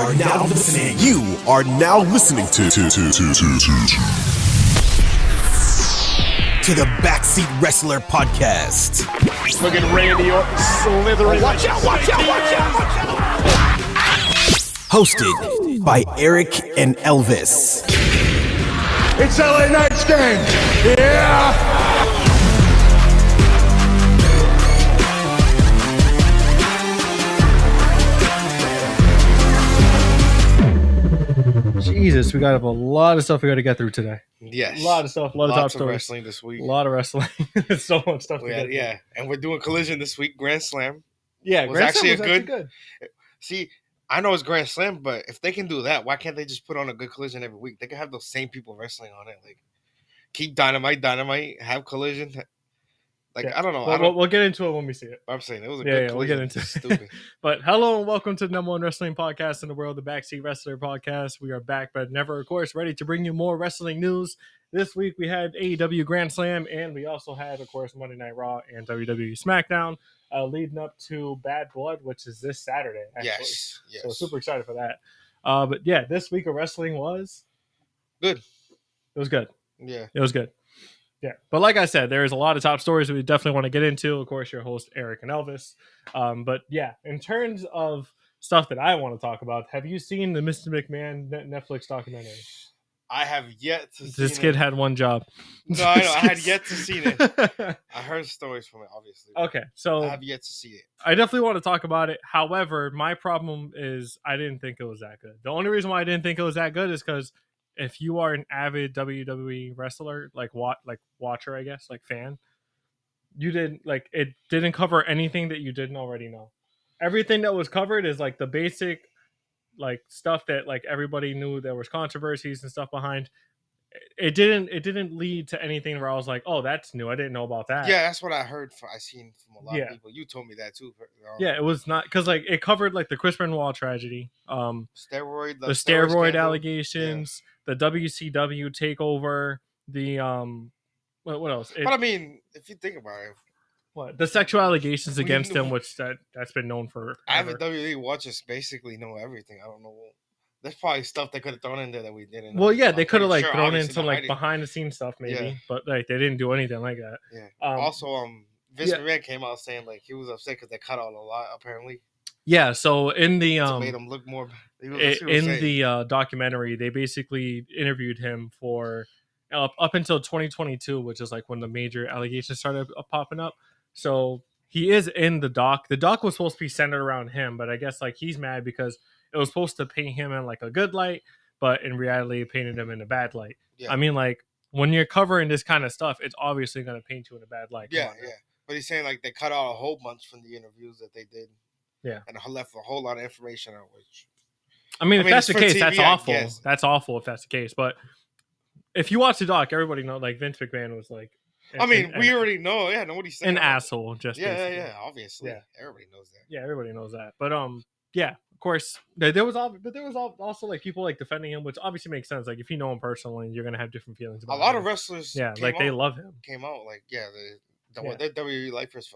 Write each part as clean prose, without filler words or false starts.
are now listening. You are now listening to the Backseat Wrestler Podcast. Look at Randy Orton slithering. Watch out, watch out, watch out, watch out. Hosted by Eric and Elvis. It's LA Knight's game. Yeah. Jesus, we got a lot of stuff we got to get through today. Yes. A lot of stuff, a lot of top stories. Wrestling this week. A lot of wrestling. So much stuff to get through. Yeah, and we're doing Collision this week. Grand Slam. Yeah, was Grand actually Slam was good. See, I know it's Grand Slam, but if they can do that, why can't they just put on a good Collision every week? They can have those same people wrestling on it. Like, keep Dynamite, have Collision. Like, yeah. I don't know. We'll get into it when we see it. I'm saying it was a good Collision. We'll get into it. Stupid. But hello and welcome to the number one wrestling podcast in the world, the Backseat Wrestler Podcast. We are back, but never, of course, ready to bring you more wrestling news. This week we had AEW Grand Slam, and we also had, of course, Monday Night Raw and WWE SmackDown leading up to Bad Blood, which is this Saturday, actually. Yes. So super excited for that. But yeah, this week of wrestling was good. It was good. Yeah. It was good. Yeah, but like I said, there's a lot of top stories that we definitely want to get into. Of course, your host, Eric and Elvis. But yeah, in terms of stuff that I want to talk about, have you seen the Mr. McMahon Netflix documentary? I have yet to see This kid had one job. No, I know. I had yet to see it. I heard stories from it, obviously. Okay, so I have yet to see it. I definitely want to talk about it. However, my problem is I didn't think it was that good. The only reason why I didn't think it was that good is because if you are an avid WWE wrestler, watcher, I guess, like fan, you didn't it didn't cover anything that you didn't already know. Everything that was covered is like the basic stuff that everybody knew there was controversies and stuff behind. It didn't lead to anything where I was like, oh, that's new. I didn't know about that. Yeah, that's what I heard. I seen from a lot of people. You told me that too. Yeah, it was not because it covered the Chris Benoit tragedy, the steroid allegations, the WCW takeover, the what else? But I mean, if you think about it, what the sexual allegations against him, which that's been known for. Avid WWE watchers basically know everything. I don't know. There's probably stuff they could have thrown in there that we didn't know. Well, yeah, they could have thrown in some behind the scenes stuff maybe, but they didn't do anything like that. Yeah. Also, Vince McMahon came out saying he was upset because they cut out a lot apparently. Yeah. So in the made him look more. In the documentary, they basically interviewed him for up until 2022, which is when the major allegations started popping up. So he is in the doc. The doc was supposed to be centered around him, but I guess he's mad because it was supposed to paint him in a good light, but in reality, it painted him in a bad light. Yeah. I mean, when you're covering this kind of stuff, it's obviously going to paint you in a bad light. Yeah. But he's saying they cut out a whole bunch from the interviews that they did. Yeah. And left a whole lot of information out, which. If that's the case, TV, that's awful. That's awful if that's the case. But if you watch the doc, everybody knows Vince McMahon was we already know. Yeah, nobody's saying an asshole. Just basically. Obviously. Yeah. Everybody knows that. Yeah, everybody knows that. But yeah. Of course, there was also people defending him, which obviously makes sense. If you know him personally, you're gonna have different feelings about him. A lot of wrestlers, they love him. Came out they're WWE lifers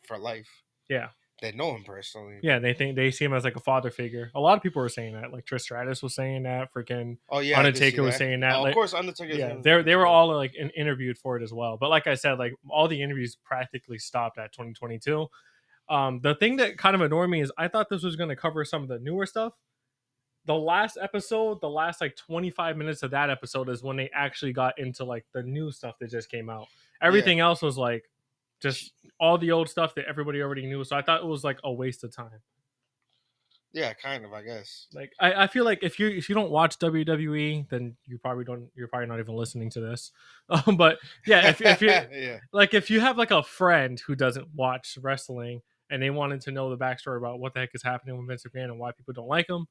for life. Yeah, they know him personally. Yeah, they see him as a father figure. A lot of people were saying that. Trish Stratus was saying that. Freaking Undertaker was saying that. Of course, Undertaker. Yeah, they were all interviewed for it as well. But like I said, all the interviews practically stopped at 2022. The thing that kind of annoyed me is I thought this was going to cover some of the newer stuff. The last episode, the last 25 minutes of that episode is when they actually got into the new stuff that just came out. Everything else was just all the old stuff that everybody already knew. So I thought it was a waste of time. Yeah, kind of, I guess. I feel if you don't watch WWE, then you're probably not even listening to this. But yeah, if you if you have a friend who doesn't watch wrestling and they wanted to know the backstory about what the heck is happening with Vince McMahon and why people don't like him,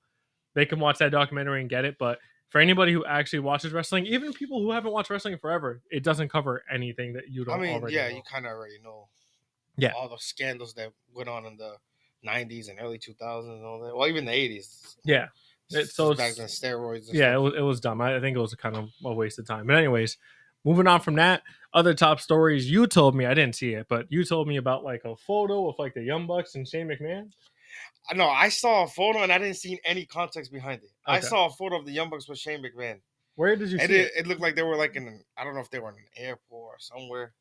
they can watch that documentary and get it. But for anybody who actually watches wrestling, even people who haven't watched wrestling forever, it doesn't cover anything that you don't already know. You kind of already know. Yeah. All the scandals that went on in the 90s and early 2000s and all that. Well, even the 80s. Yeah. So back then, steroids and stuff. It was dumb. I think it was kind of a waste of time. But anyways, moving on from that, other top stories you told me, I didn't see it, but you told me about a photo of the Young Bucks and Shane McMahon. No, I saw a photo and I didn't see any context behind it. I Okay. saw a photo of the Young Bucks with Shane McMahon. Where did you And see it? it looked like they were like I don't know if they were in an airport or somewhere.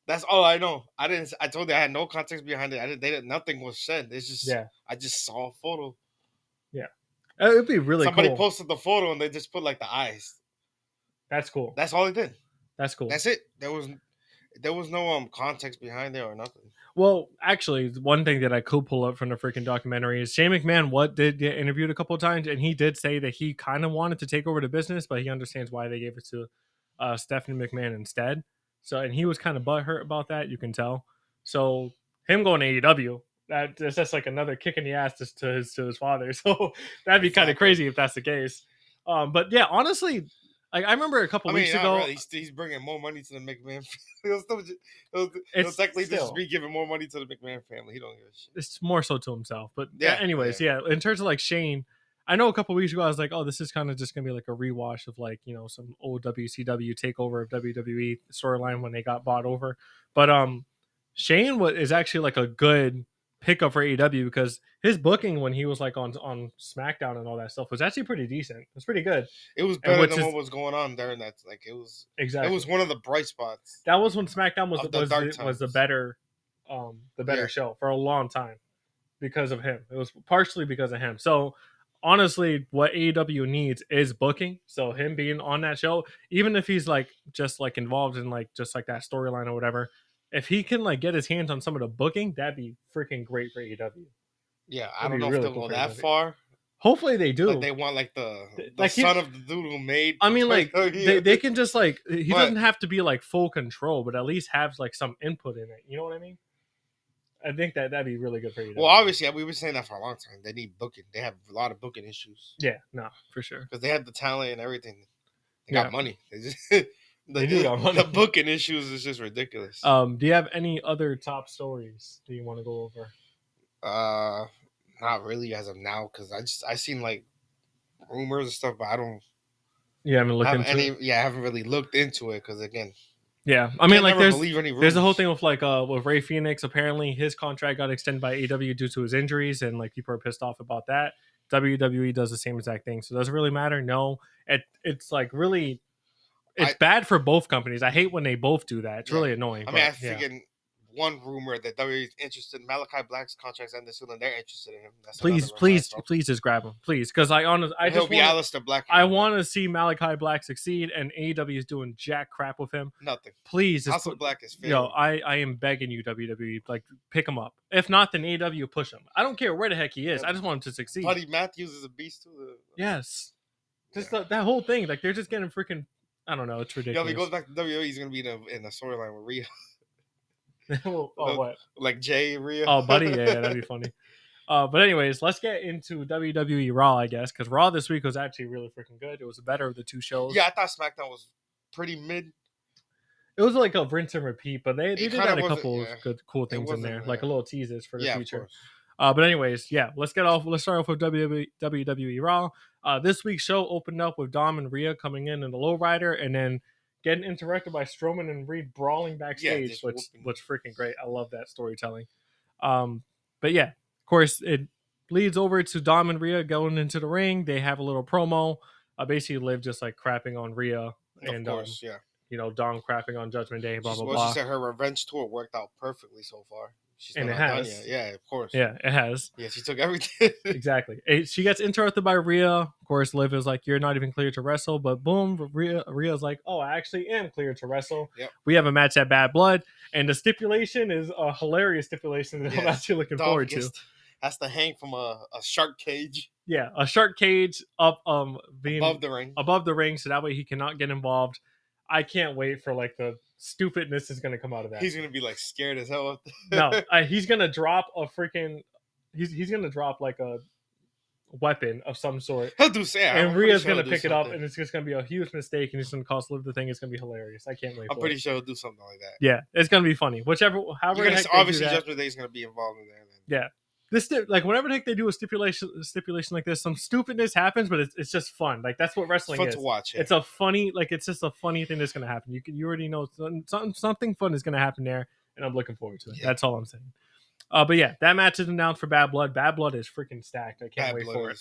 That's all I know. I told you I had no context behind it. Nothing was said. It's just I just saw a photo. Yeah. It'd be really Somebody cool. posted the photo and they just put like the eyes. That's cool. That's all it did. That's cool. That's it. There was no context behind it or nothing. Well, actually, one thing that I could pull up from the freaking documentary is Shane McMahon did get interviewed a couple of times, and he did say that he kind of wanted to take over the business, but he understands why they gave it to Stephanie McMahon instead. So, and he was kind of butthurt about that, you can tell. So, him going to AEW, that's just like another kick in the ass to his father. So, that'd be kind of crazy if that's the case. But yeah, honestly, like I remember a couple weeks ago, really. He's bringing more money to the McMahon. It'll technically just be giving more money to the McMahon family. He don't give a shit. It's more so to himself. But anyways, in terms of like Shane, I know a couple weeks ago I was like, oh, this is kind of just gonna be like a rewash of like, you know, some old WCW takeover of WWE storyline when they got bought over. But Shane is actually like a good pickup for AEW because his booking when he was like on SmackDown and all that stuff was actually pretty decent. It was pretty good. It was better than what was going on during that. Like it was exactly. It was one of the bright spots. That was when SmackDown was the better show for a long time because of him. It was partially because of him. So honestly, what AEW needs is booking. So him being on that show, even if he's like just like involved in like just like that storyline or whatever, if he can like get his hands on some of the booking, that'd be freaking great for AEW. Yeah, I don't know if they'll go that far. Hopefully they do. Like they want like the son of the dude who made. I mean, like they can just like he doesn't have to be like full control, but at least have like some input in it. You know what I mean? I think that'd be really good for you. Well, obviously, we were saying that for a long time. They need booking. They have a lot of booking issues. Yeah, no, for sure. Because they have the talent and everything. They got money. They just they do got money. The booking issues is just ridiculous. Do you have any other top stories that you want to go over? Not really as of now, because I seen like rumors and stuff, but I don't. Yeah, I haven't looked into it. Yeah, I haven't really looked into it because again. Yeah, I mean, like there's a whole thing with like with Ray Phoenix. Apparently, his contract got extended by AEW due to his injuries, and like people are pissed off about that. WWE does the same exact thing, so does it really matter? No, it's like really, it's bad for both companies. I hate when they both do that. It's really annoying. I mean, I figured one rumor that WWE is interested in Malachi Black's contract's ended soon, and they're interested in him. That's please just grab him, please, because he'll be Aleister Black. I want to see Malachi Black succeed, and AEW is doing jack crap with him. Nothing. Please, House of Black is fair. Yo, I am begging you, WWE, like pick him up. If not, then AEW push him. I don't care where the heck he is. I just want him to succeed. Buddy Matthews is a beast too. Yes, just that whole thing. Like they're just getting freaking. I don't know. It's ridiculous. Yo, if he goes back to WWE, he's gonna be in a storyline with Rhea. What? Like Jay Rhea? Oh, buddy, yeah, that'd be funny. But anyways, let's get into WWE Raw, I guess, because Raw this week was actually really freaking good. It was the better of the two shows. Yeah, I thought SmackDown was pretty mid. It was like a rinse and repeat, but they did add a couple of good, cool things in there, like a little teasers for the future. But anyways, let's start off with WWE Raw. This week's show opened up with Dom and Rhea coming in the lowrider, and then getting interrupted by Strowman and Reed brawling backstage, which freaking great. I love that storytelling. But yeah, of course, it leads over to Dom and Rhea going into the ring. They have a little promo. Basically, Liv just like crapping on Rhea, and you know, Dom crapping on Judgment Day. Blah blah blah. She said her revenge tour worked out perfectly so far. And it has. Yeah, of course. Yeah, it has. Yeah, she took everything. Exactly. She gets interrupted by Rhea. Of course, Liv is like, you're not even cleared to wrestle. But boom, Rhea's like, oh, I actually am cleared to wrestle. Yep. We have a match at Bad Blood. And the stipulation is a hilarious stipulation that I'm actually looking forward to. Has to hang from a shark cage. Yeah, a shark cage up being above the ring. So that way he cannot get involved. I can't wait for like the stupidness is going to come out of that. He's going to be like scared as hell. No, he's going to drop a freaking he's going to drop like a weapon of some sort. He'll do Sam. And Rhea's going to pick it up, and it's just going to be a huge mistake, and it's going to cost Liv the thing. It's going to be hilarious. I can't wait. I'm pretty sure he'll do something like that. Yeah, it's going to be funny. However, obviously Judgment Day is going to be involved in there. Yeah. Like whenever the heck they do a stipulation like this, some stupidness happens, but it's just fun. Like that's what wrestling is. It's fun to watch. Yeah. It's a funny, like it's just a funny thing that's going to happen. You already know something fun is going to happen there, and I'm looking forward to it. Yeah. That's all I'm saying. But yeah, that match is announced for Bad Blood. Bad Blood is freaking stacked. I can't wait for it.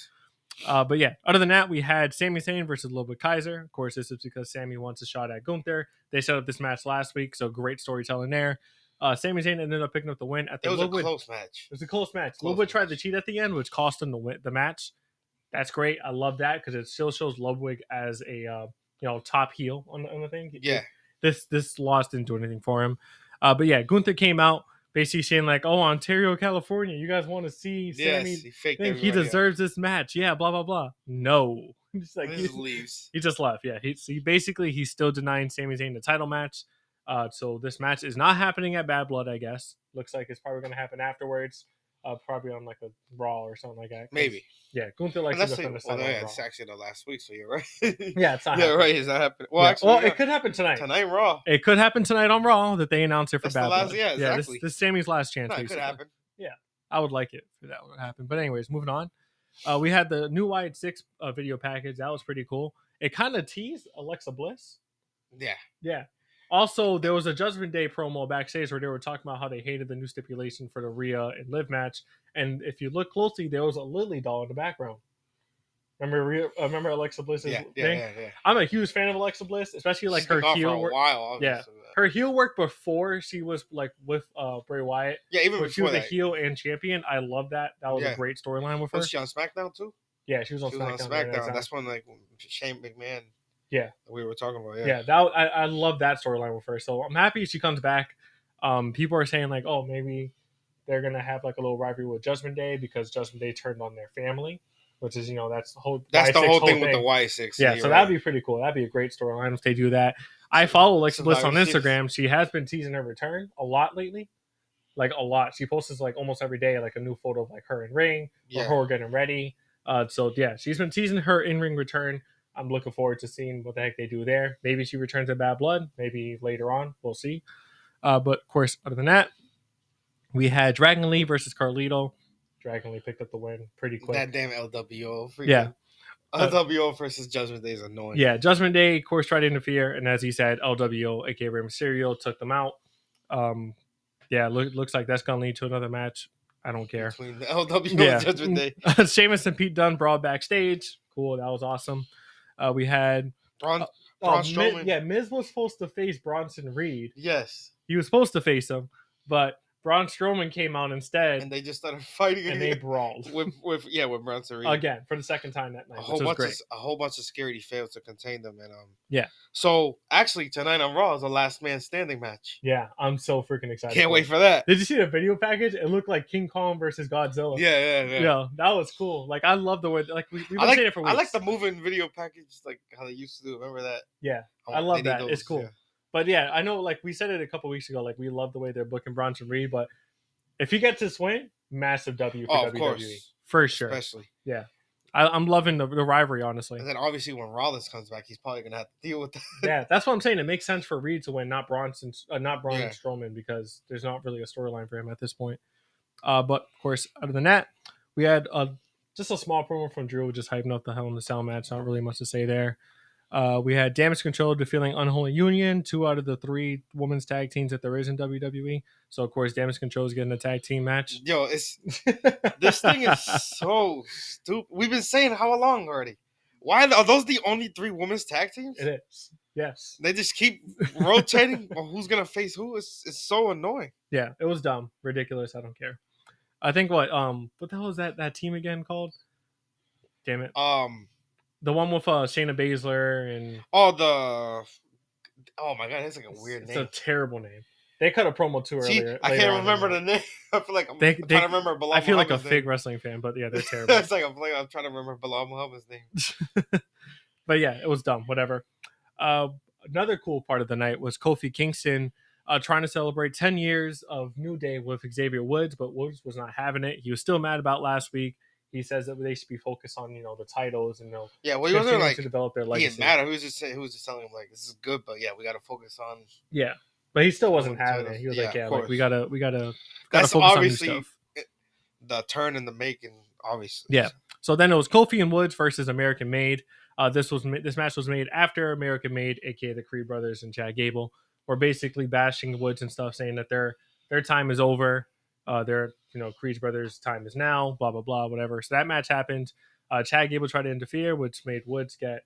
But yeah, other than that, we had Sami Zayn versus Ludwig Kaiser. Of course, this is because Sami wants a shot at Gunther. They set up this match last week, so great storytelling there. Sami Zayn ended up picking up the win at the It was Ludwig. a close match. It was a close match. Close Ludwig tried to match. cheat at the end, which cost him the match. That's great. I love that because it still shows Ludwig as a top heel on the thing. Yeah. This loss didn't do anything for him. But yeah, Gunther came out basically saying like, "Oh, Ontario, California, you guys want to see Sammy? Yes, he faked Think he everybody out. deserves this match? Yeah, blah blah blah." No, just like He just leaves. he just left. Yeah, he's still denying Sami Zayn the title match. So this match is not happening at Bad Blood. I guess looks like it's probably going to happen afterwards. Probably on like a Raw or something like that. 'Cause, Maybe. Yeah, Gunther likes to defend the title. Yeah, on it's Raw. actually the last week, so you're right. Yeah, it's not. Yeah, happening. right. It's not happening. Well, Yeah. actually, it could happen tonight. Tonight Raw. It could happen tonight on Raw that they announce it for That's Bad the last. Blood. Yeah, exactly. This is Sammy's last chance. No, it basically. could happen. I would like it for that one to happen. But anyways, moving on. We had the new Wyatt 6 video package. That was pretty cool. It kind of teased Alexa Bliss. Yeah. Yeah. Also, there was a Judgment Day promo backstage where they were talking about how they hated the new stipulation for the Rhea and Liv match. And if you look closely, there was a Lily doll in the background. Remember Alexa Bliss's thing? Yeah. I'm a huge fan of Alexa Bliss, especially like She's her been gone heel for a work. while. Obviously. Her heel work before she was like with Bray Wyatt. Yeah, even When she before was a that. heel and champion, I love that. That was Yeah. a great storyline with her. Was she on SmackDown too? Yeah, she was on She was SmackDown. on during that SmackDown. time. That's when like Shane McMahon. Yeah. We were talking about. Yeah, I love that storyline with her. So I'm happy she comes back. People are saying like, oh, maybe they're gonna have like a little rivalry with Judgment Day because Judgment Day turned on their family, which is that's the whole. That's the Y6 whole thing with the Y6. Yeah, so that'd be pretty cool. That'd be a great storyline if they do that. I follow Alexa Bliss on Survivor Instagram. She has been teasing her return a lot lately. Like a lot. She posts like almost every day like a new photo of like her in ring or her getting ready. So yeah, she's been teasing her in-ring return. I'm looking forward to seeing what the heck they do there. Maybe she returns to Bad Blood. Maybe later on. We'll see. But of course, other than that, we had Dragon Lee versus Carlito. Dragon Lee picked up the win pretty quick. That damn LWO. Yeah. LWO versus Judgment Day is annoying. Yeah, Judgment Day, of course, tried to interfere, and as he said, LWO, aka Rey Mysterio, took them out. Looks like that's gonna lead to another match. I don't care. Between the LWO and Judgment Day. Sheamus and Pete Dunne brawled backstage. Cool, that was awesome. We had Braun Strowman. Miz was supposed to face Bronson Reed. Yes. He was supposed to face him, but Braun Strowman came out instead, And they just started fighting and they brawled with Bronson Reed. again for the second time that night. A whole bunch of security failed to contain them, and Yeah. So actually, tonight on Raw is a last man standing match. Yeah, I'm so freaking excited. Can't wait for that. Did you see the video package? It looked like King Kong versus Godzilla. Yeah. That was cool. Like I love the way we've been I saying it for weeks. I like the moving video package, like how they used to do. Remember that? Yeah, Oh, I love they need that. those, It's cool. yeah. But yeah, I know. Like we said it a couple weeks ago. Like we love the way they're booking Bronson Reed. But if he gets this win, massive W for WWE Of course, for sure. especially. I'm loving the rivalry, honestly. And then obviously when Rollins comes back, he's probably gonna have to deal with that. Yeah, that's what I'm saying. It makes sense for Reed to win, not Braun Yeah. Strowman, because there's not really a storyline for him at this point. But of course, other than that, we had just a small promo from Drew, just hyping up the Hell in the Cell match. Not really much to say there. We had Damage Control defeating Unholy Union, 2 out of the 3 women's tag teams that there is in WWE. So of course, Damage Control is getting a tag team match. Yo, this thing is so stupid. We've been saying how long already? Why are those the only 3 women's tag teams? It is. Yes. They just keep rotating. Well, who's gonna face who? It's so annoying. Yeah, it was dumb, ridiculous. I don't care. I think what the hell is that team again called? Damn it. The one with Shayna Baszler and Oh my god, that's like a weird it's name. a terrible name. They cut a promo too See, earlier. I later can't on remember in the name. I feel like I'm They- trying to remember Bilal I feel like a Muhammad's fake name. wrestling fan, but yeah, they're terrible. It's like I'm trying to remember Bilal Muhammad's name. But yeah, it was dumb. Whatever. Another cool part of the night was Kofi Kingston trying to celebrate 10 years of New Day with Xavier Woods, but Woods was not having it. He was still mad about last week. He says that they should be focused on the titles and Yeah, well, he wasn't continuing like to develop their he legacy. didn't matter. He was just telling him like this is good, but yeah, we got to focus on. Yeah, but he still wasn't Oh, having titles. it. He was Yeah, like, yeah, of like we course. gotta That's focus on new obviously stuff. the turn in the making, obviously. Yeah. So then it was Kofi and Woods versus American Made. This match was made after American Made, aka the Creed brothers and Chad Gable, were basically bashing Woods and stuff, saying that their time is over. They're, Creed brothers' time is now, blah, blah, blah, whatever. So that match happened. Chad Gable tried to interfere, which made Woods get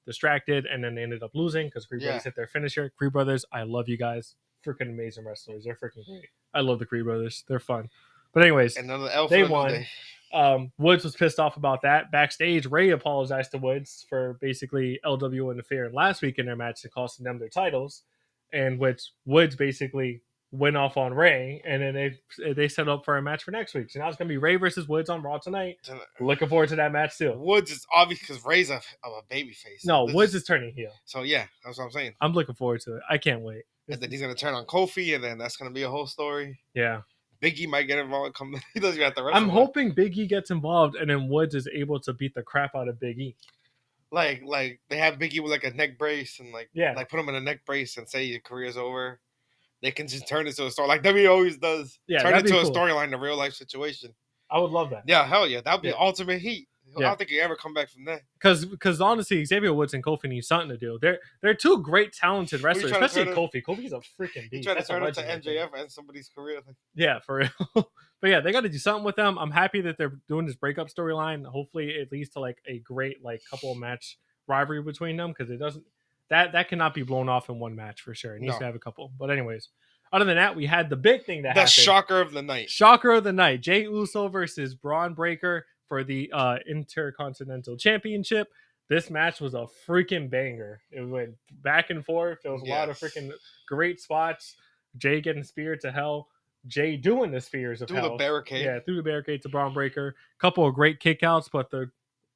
distracted, and then they ended up losing because Creed brothers hit their finisher. Creed brothers, I love you guys. Freaking amazing wrestlers. They're freaking great. I love the Creed brothers. They're fun. But anyways, Another L they for the won. Day. Woods was pissed off about that. Backstage, Ray apologized to Woods for basically LW interfering last week in their match and costing them their titles, and which Woods basically went off on Ray, and then they set up for a match for next week. So now it's gonna be Ray versus Woods on Raw tonight. Looking forward to that match too. Woods is obvious because Ray's a baby face. No, Woods is turning heel. So yeah, that's what I'm saying. I'm looking forward to it. I can't wait. And then he's gonna turn on Kofi, and then that's gonna be a whole story. Yeah. Big E might get involved. He doesn't even have to wrestle. I'm hoping Big E gets involved, and then Woods is able to beat the crap out of Big E. Like they have Big E with like a neck brace, and like put him in a neck brace and say your career's over. They can just turn it to a story like WWE always does. Yeah, turn it to cool. a storyline, a real life situation. I would love that. Yeah, hell yeah, that'd be ultimate heat. I don't think he ever come back from that. Because honestly, Xavier Woods and Kofi need something to do. They're two great talented wrestlers, especially Kofi. Kofi's a freaking beast. He's trying to turn it to MJF and somebody's career. Yeah, for real. But yeah, they got to do something with them. I'm happy that they're doing this breakup storyline. Hopefully, it leads to like a great couple match rivalry between them because it doesn't that cannot be blown off in one match for sure. It needs to have a couple. But anyways, other than that, we had the big thing that happened. The shocker of the night. Shocker of the night. Jey Uso versus Braun Breaker for the Intercontinental Championship. This match was a freaking banger. It went back and forth. There was a lot of freaking great spots. Jey getting speared to hell. Jey doing the spears of hell. Through the barricade. Yeah, through the barricade to Braun Breaker. Couple of great kickouts, but the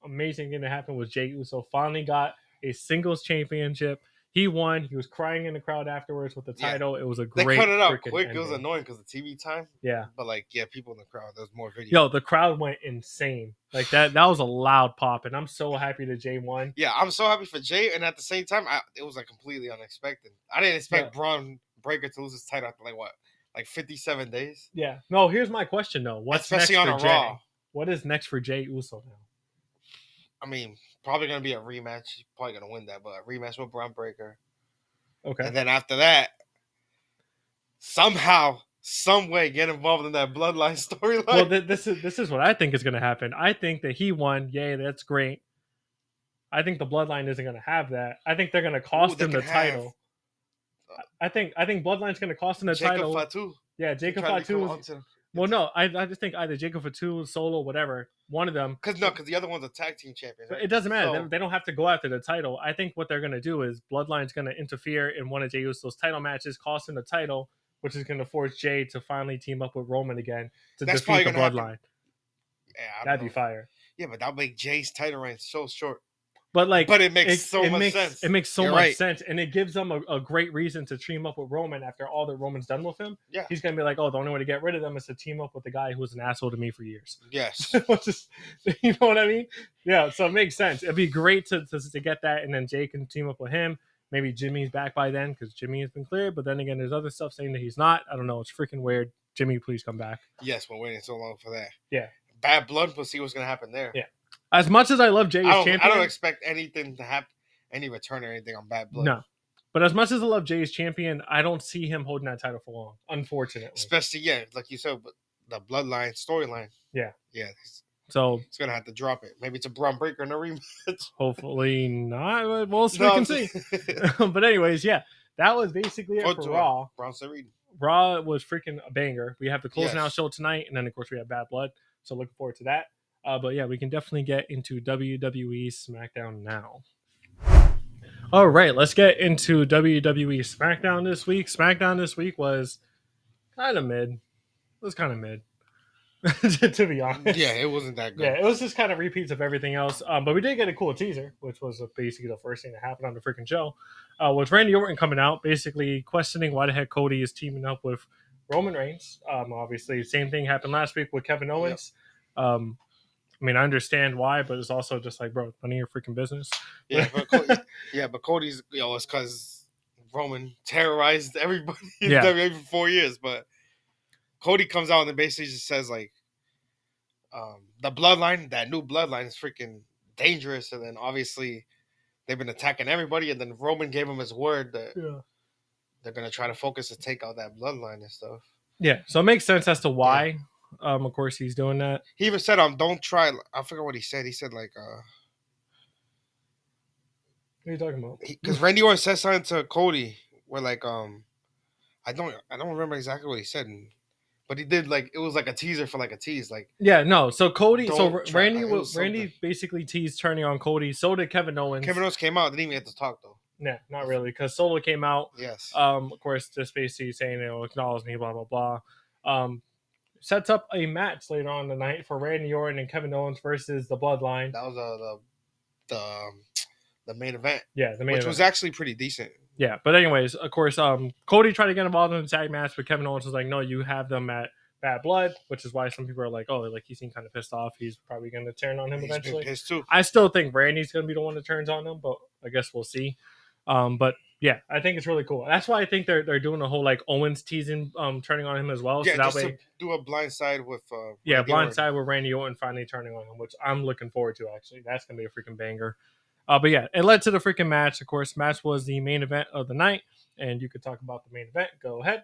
amazing thing that happened was Jey Uso finally got a singles championship. He won. He was crying in the crowd afterwards with the title. It was a great. They cut it out quick. Ending. It was annoying because of TV time. Yeah, but people in the crowd. There was more video. Yo, the crowd went insane. Like that was a loud pop, and I'm so happy that Jey won. Yeah, I'm so happy for Jey, and at the same time, it was completely unexpected. I didn't expect Braun Breaker to lose his title after 57 days. Yeah. No, here's my question though. What's especially next on for a Jey? Raw? What is next for Jey Uso now? I mean, probably gonna be a rematch. He's probably gonna win that, but a rematch with Braun Breaker. Okay. And then after that, somehow, some way, get involved in that bloodline storyline. Well, this is what I think is going to happen. I think that he won. Yay, that's great. I think the bloodline isn't going to have that. I think they're going to cost him the title. I think Bloodline's going to cost him the title. Fatu. Yeah, Jacob Fatu. Well, no, I just think either Jacob Fatu, Solo, whatever, one of them. Because the other one's a tag team champion. Right? It doesn't matter. So, they don't have to go after the title. I think what they're going to do is Bloodline's going to interfere in one of Jey Uso's title matches, cost him the title, which is going to force Jey to finally team up with Roman again to defeat the Bloodline. Yeah, that'd be fire. Yeah, but that'll make Jay's title reign so short. But it makes so much sense. It makes so much sense, and it gives them a great reason to team up with Roman after all that Roman's done with him. Yeah, he's gonna be like, oh, the only way to get rid of them is to team up with the guy who was an asshole to me for years. Yes, you know what I mean? Yeah, so it makes sense. It'd be great to get that, and then Jey can team up with him. Maybe Jimmy's back by then because Jimmy has been cleared, but then again, there's other stuff saying that he's not. I don't know. It's freaking weird. Jimmy, please come back. Yes, we're waiting so long for that. Yeah, Bad Blood. We'll see what's gonna happen there. Yeah. As much as I love Jey as champion, I don't expect anything to happen, any return or anything on Bad Blood. No, but as much as I love Jey as champion, I don't see him holding that title for long. Unfortunately, especially like you said, the Bloodline storyline. Yeah. So it's gonna have to drop it. Maybe it's a Braun Breaker in a rematch. Hopefully not. We'll can see. But anyways, yeah, that was basically it for Raw. Raw was freaking a banger. We have the closing out show tonight, and then of course we have Bad Blood. So looking forward to that. But yeah, we can definitely get into WWE SmackDown now. All right, let's get into WWE SmackDown this week. SmackDown this week was kind of mid. It was kind of mid, to be honest. Yeah, it wasn't that good. Yeah, it was just kind of repeats of everything else. But we did get a cool teaser, which was basically the first thing that happened on the freaking show. With Randy Orton coming out, basically questioning why the heck Cody is teaming up with Roman Reigns. Obviously, same thing happened last week with Kevin Owens. Yep. I mean, I understand why, but it's also just like, bro, none of your freaking business. Yeah, but Cody's, it's because Roman terrorized everybody in WWE for 4 years. But Cody comes out and basically just says, like, the bloodline, that new bloodline is freaking dangerous. And then obviously they've been attacking everybody. And then Roman gave him his word that they're going to try to focus and take out that bloodline and stuff. Yeah, so it makes sense as to why. Of course, he's doing that. He even said, don't try. I forget what he said. He said like, What are you talking about? because Randy Orton said something to Cody where like, I don't remember exactly what he said, but he did like it was like a teaser for like a tease, like Yeah, no. So Cody, so don't try. It was something. Randy basically teased turning on Cody. So did Kevin Owens. Kevin Owens came out, didn't even get to talk though. Nah, not really, because Solo came out. Yes. Of course, just basically saying it'll acknowledge me, blah blah blah. Sets up a match later on the night for Randy Orton and Kevin Owens versus the Bloodline. That was the main event. Yeah, the main which event. was actually pretty decent. Yeah, but anyways, of course, Cody tried to get involved in the tag match, but Kevin Owens was like, "No, you have them at Bad Blood," which is why some people are like, "Oh, like he seemed kind of pissed off. He's probably going to turn on him He's eventually." been pissed too. I still think Randy's going to be the one that turns on him, but I guess we'll see. But yeah, I think it's really cool. That's why I think they're doing a whole like Owens teasing, turning on him as well. Yeah, so that just way, to do a blind side with Randy Orton. side with Randy Orton finally turning on him, which I'm looking forward to. Actually, that's going to be a freaking banger. But yeah, it led to the freaking match. Of course, match was the main event of the night, and you could talk about the main event. Go ahead.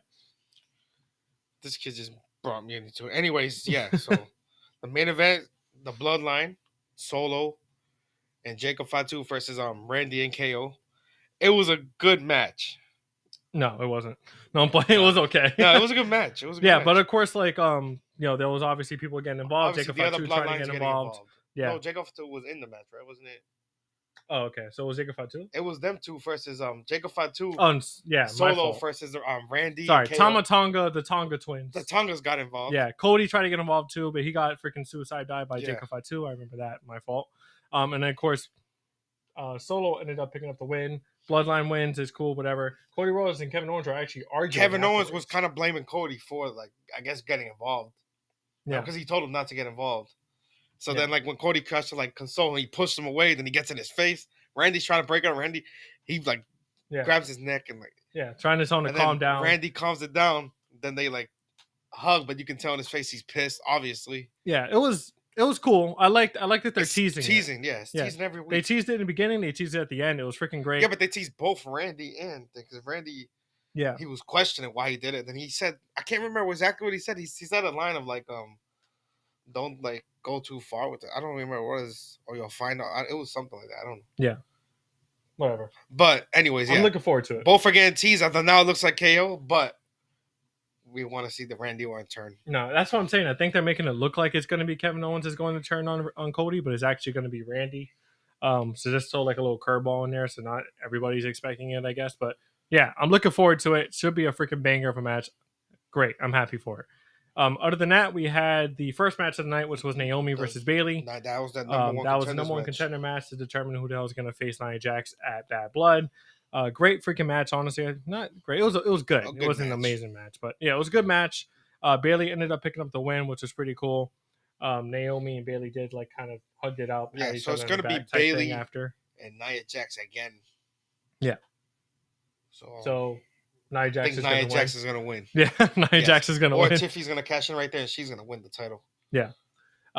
This kid just brought me into it. Anyways, yeah. So the main event, the Bloodline, Solo, and Jacob Fatu versus Randy and KO. It was a good match. No, it wasn't. No, but it was okay. No, it was a good match. It was a good yeah, match. but of course, like there was obviously people getting involved. Obviously, Jacob the other Fatu trying to Bloodline's get getting involved. Yeah. No, Jacob Fatu was in the match, right? Wasn't it? Oh, okay. So it was Jacob Fatu? It was them two versus Jacob Fatu. Yeah, Solo versus Randy. Sorry, and KO. Tonga, the Tonga twins. The Tongas got involved. Yeah, Cody tried to get involved too, but he got freaking suicide dive by Yeah. Jacob Fatu. I remember that. My fault. And then of course, Solo ended up picking up the win. Bloodline wins. It's cool, whatever. Cody Rhodes and Kevin Owens are actually arguing. Kevin Owens afterwards. was kind of blaming Cody for, like, I guess, getting involved. Yeah. Because he told him not to get involved. So Yeah. then, like, when Cody tries to, like, console him, he pushed him away. Then he gets in his face. Randy's trying to break up. Randy, he, like, grabs his neck and, like... Yeah, trying to tell him to and calm then down. Randy calms it down. Then they, like, hug, but you can tell in his face he's pissed, obviously. Yeah, it was cool. I liked that they're teasing. Teasing, yeah. It's teasing every week. They teased it in the beginning. They teased it at the end. It was freaking great. Yeah, but they teased both Randy and... Because Randy... Yeah. He was questioning why he did it. Then he said... I can't remember exactly what he said. He said a line of, like, don't, like, go too far with it. I don't remember what it was, or you'll find out. It was something like that. I don't know. Yeah. Whatever. But anyways, yeah. I'm looking forward to it. Both are getting teased. I thought now it looks like KO, but we want to see the Randy Orton turn. No, that's what I'm saying. I think they're making it look like it's going to be Kevin Owens is going to turn on Cody, but it's actually going to be Randy. So just throw like a little curveball in there, so not everybody's expecting it, I guess. But yeah, I'm looking forward to it. Should be a freaking banger of a match. Great. I'm happy for it. Other than that, we had the first match of the night, which was Naomi versus Bayley. That was the number one contender match to determine who the hell is going to face Nia Jax at Bad Blood. Great freaking match, honestly. Not great. It was good. It wasn't an amazing match, but yeah, it was a good match. Bayley ended up picking up the win, which was pretty cool. Naomi and Bayley did like kind of hugged it out. Yeah, so it's going to be Bayley after and Nia Jax again. Yeah. So Nia Jax is going to win. Yeah, Nia Jax is going to win. Or Tiffy's going to cash in right there, and she's going to win the title. Yeah.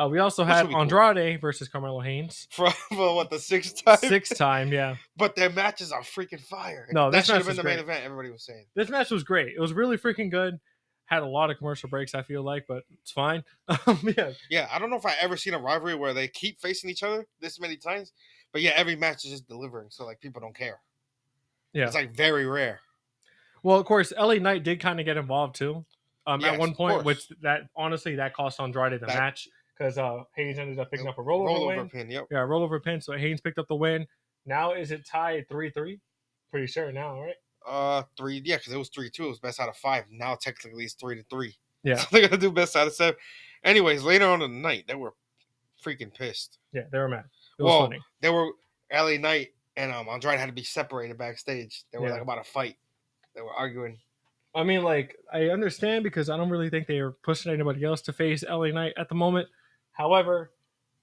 We also had Andrade versus Carmelo Hayes. For what, the sixth time? Sixth time, yeah. But their matches are freaking fire. No, that should have been the main event, everybody was saying. This match was great. It was really freaking good. Had a lot of commercial breaks, I feel like, but it's fine. Yeah, I don't know if I ever seen a rivalry where they keep facing each other this many times. But yeah, every match is just delivering, so like people don't care. Yeah. It's like very rare. Well, of course, LA Knight did kind of get involved too. At one point, which that honestly that cost Andrade the match because Hayes ended up picking up a rollover pin. Yep. Yeah, rollover pin. So Hayes picked up the win. Now is it tied 3-3? Pretty sure now, right? 3. Yeah, because it was 3-2. It was best out of 5. Now technically it's 3-3. Yeah, so they're gonna do best out of 7. Anyways, later on in the night, they were freaking pissed. Yeah, they were mad. It was funny. They were LA Knight and Andrade had to be separated backstage. They were like about to fight. They were arguing. I mean, like, I understand because I don't really think they are pushing anybody else to face LA Knight at the moment. However,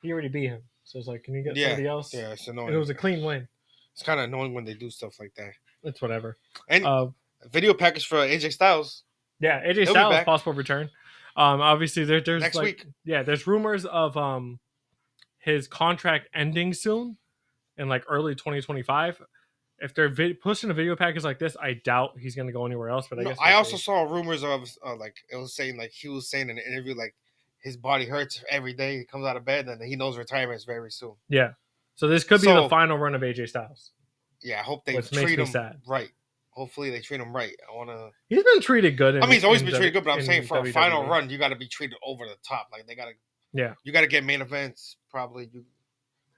he already beat him. So it's like, can you get somebody else? Yeah, it's annoying. It was a clean win. It's kind of annoying when they do stuff like that. It's whatever. And a video package for AJ Styles. Yeah, AJ Styles possible return. Obviously, there's next week. Yeah, there's rumors of his contract ending soon in like early 2025. if they're pushing a video package like this, I doubt he's gonna go anywhere else. But I No, guess I we'll also see. saw rumors of like it was saying like he was saying in an interview like his body hurts every day he comes out of bed and he knows retirement is very soon. Yeah. So this could be the So- final run of AJ Styles, Yeah, I hope they which makes treat me him sad. right. Hopefully they treat him right. I want to. He's been treated good. I mean, he's always been in treated good, but I'm in saying for a WWE. final run, you got to be treated over the top. Like they got to. Yeah. You got to get main events probably.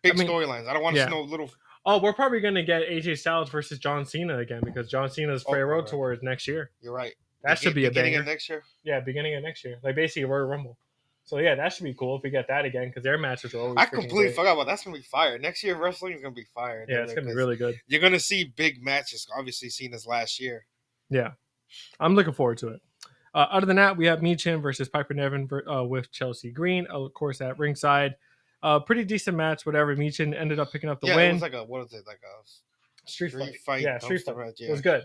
Big I mean, storylines. I don't want to yeah. see no little. Oh, we're probably gonna get AJ Styles versus John Cena again because John Cena's farewell right. tour is next year. You're right. That should be a beginning banger. of next year. Yeah, beginning of next year, like basically Royal Rumble. So yeah, that should be cool if we get that again because their matches are always. I freaking completely great. forgot about that's gonna be fire. Next year wrestling is gonna be fire. Yeah, it's gonna be really good. You're gonna see big matches. Obviously, seen as last year. Yeah, I'm looking forward to it. Other than that, we have Michin versus Piper Niven with Chelsea Green, of course, at ringside. Pretty decent match. Whatever. Michin ended up picking up the win. It was like a what is it like a street fight. Yeah, street fight. Match, yeah. It was good.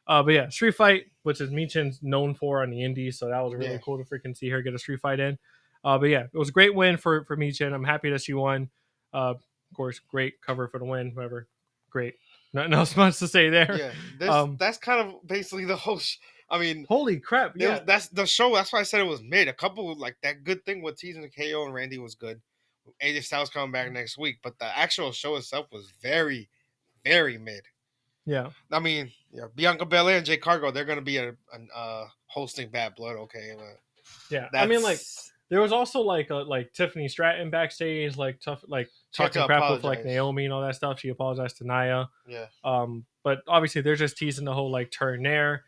But yeah, street fight, which is Michin's known for on the indies, so that was really cool to freaking see her get a street fight in. But yeah, it was a great win for Michin. I'm happy that she won. Of course, great cover for the win. Whatever, great. Nothing else much to say there. Yeah, that's kind of basically the whole. I mean, holy crap! Yeah, that's the show. That's why I said it was mid. A couple like that good thing with teasing KO and Randy was good. AJ Styles coming back next week, but the actual show itself was very, very mid. Yeah, I mean, Bianca Belair and Jay Cargo, they're gonna be hosting Bad Blood, okay? But yeah, I mean, like there was also like Tiffany Stratton backstage, like talking crap with like Naomi and all that stuff. She apologized to Nia. Yeah. But obviously they're just teasing the whole like turn there.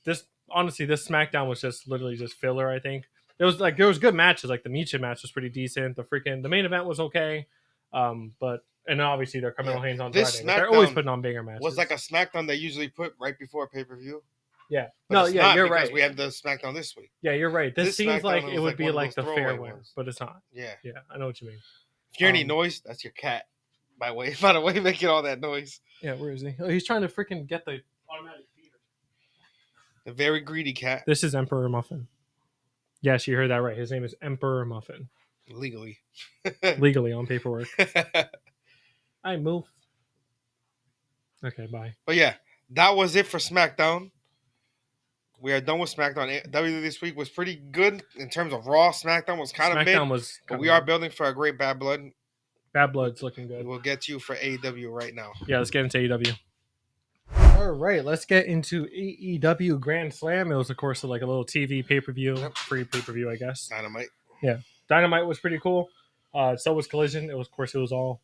This SmackDown was just literally just filler. I think there was good matches. Like the Michin match was pretty decent. The main event was okay. But obviously they're coming on hands on Friday. They're always putting on bigger matches. Was like a SmackDown they usually put right before pay-per-view. Yeah. But you're right. We have the SmackDown this week. Yeah, you're right. This seems like it would be like the fair one, ones. but it's not. Yeah. Yeah, I know what you mean. If you hear any noise, that's your cat. By the way, making all that noise. Yeah, where is he? Oh, he's trying to freaking get the automatic feeder. The very greedy cat. This is Emperor Muffin. Yes, you heard that right. His name is Emperor Muffin. Legally. Legally on paperwork. I move. Okay, bye. But yeah, that was it for SmackDown. We are done with SmackDown. WWE this week was pretty good in terms of Raw. SmackDown was kind of mid. But we are building for a great Bad Blood. Bad Blood's looking good. We'll get to you for AEW right now. Yeah, let's get into AEW. All right, let's get into AEW Grand Slam. It was, of course, like a little TV pay-per-view, free pay-per-view, I guess. Dynamite. Yeah, Dynamite was pretty cool. So was Collision. It was all